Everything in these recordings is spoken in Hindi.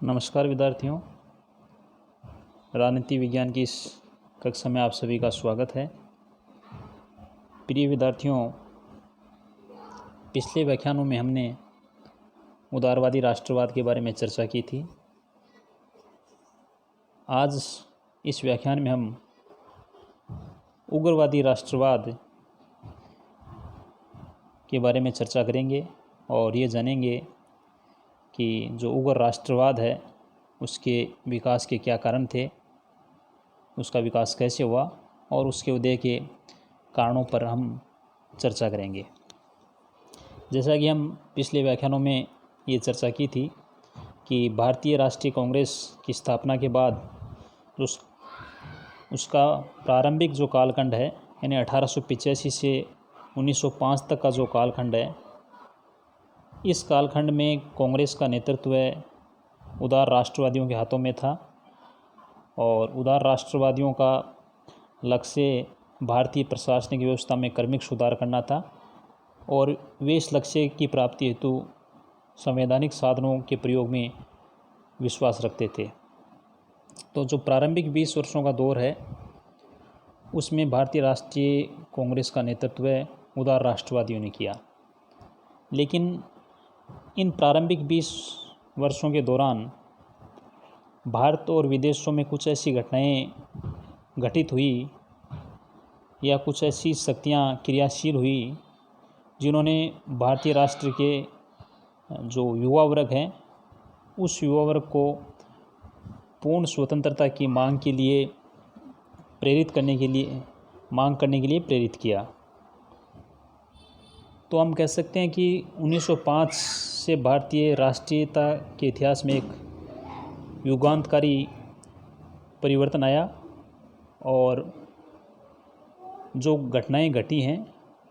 नमस्कार विद्यार्थियों, राजनीति विज्ञान की इस कक्षा में आप सभी का स्वागत है। प्रिय विद्यार्थियों, पिछले व्याख्यानों में हमने उदारवादी राष्ट्रवाद के बारे में चर्चा की थी। आज इस व्याख्यान में हम उग्रवादी राष्ट्रवाद के बारे में चर्चा करेंगे और ये जानेंगे कि जो उग्र राष्ट्रवाद है उसके विकास के क्या कारण थे, उसका विकास कैसे हुआ और उसके उदय के कारणों पर हम चर्चा करेंगे। जैसा कि हम पिछले व्याख्यानों में ये चर्चा की थी कि भारतीय राष्ट्रीय कांग्रेस की स्थापना के बाद उसका प्रारंभिक जो कालखंड है यानी 1885 से 1905 तक का जो कालखंड है, इस कालखंड में कांग्रेस का नेतृत्व उदार राष्ट्रवादियों के हाथों में था और उदार राष्ट्रवादियों का लक्ष्य भारतीय प्रशासनिक व्यवस्था में क्रमिक सुधार करना था और वे इस लक्ष्य की प्राप्ति हेतु संवैधानिक साधनों के प्रयोग में विश्वास रखते थे। तो जो प्रारंभिक 20 वर्षों का दौर है उसमें भारतीय राष्ट्रीय कांग्रेस का नेतृत्व उदार राष्ट्रवादियों ने किया, लेकिन इन प्रारंभिक 20 वर्षों के दौरान भारत और विदेशों में कुछ ऐसी घटनाएं घटित हुई या कुछ ऐसी शक्तियां क्रियाशील हुई जिन्होंने भारतीय राष्ट्र के जो युवा वर्ग हैं उस युवा वर्ग को पूर्ण स्वतंत्रता की मांग करने के लिए प्रेरित किया। तो हम कह सकते हैं कि 1905 से भारतीय राष्ट्रीयता के इतिहास में एक युगांतकारी परिवर्तन आया और जो घटनाएं घटी हैं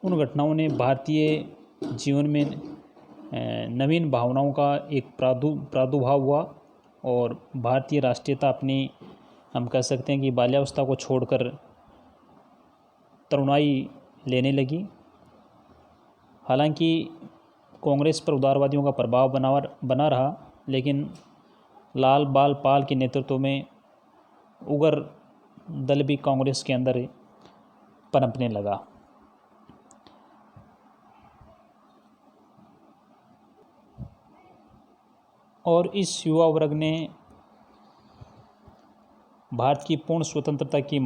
उन घटनाओं ने भारतीय जीवन में नवीन भावनाओं का एक प्रादुर्भाव हुआ और भारतीय राष्ट्रीयता अपनी हम कह सकते हैं कि बाल्यावस्था को छोड़कर तरुणाई लेने लगी। हालांकि कांग्रेस पर उदारवादियों का प्रभाव बना रहा, लेकिन लाल बाल पाल के नेतृत्व में उग्र दल भी कांग्रेस के अंदर पनपने लगा। और इस युवा वर्ग ने भारत की पूर्ण स्वतंत्रता की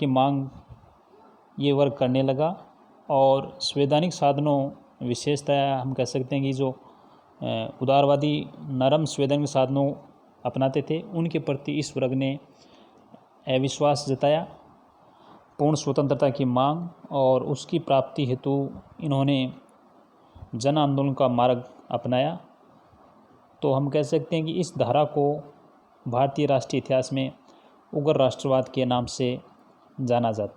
मांग ये वर्ग करने लगा और संवैधानिक साधनों विशेषतः हम कह सकते हैं कि जो उदारवादी नरम संवैधानिक साधनों अपनाते थे उनके प्रति इस वर्ग ने अविश्वास जताया। पूर्ण स्वतंत्रता की मांग और उसकी प्राप्ति हेतु इन्होंने जन आंदोलन का मार्ग अपनाया। तो हम कह सकते हैं कि इस धारा को भारतीय राष्ट्रीय इतिहास में उग्र राष्ट्रवाद के नाम से जाना जाता है।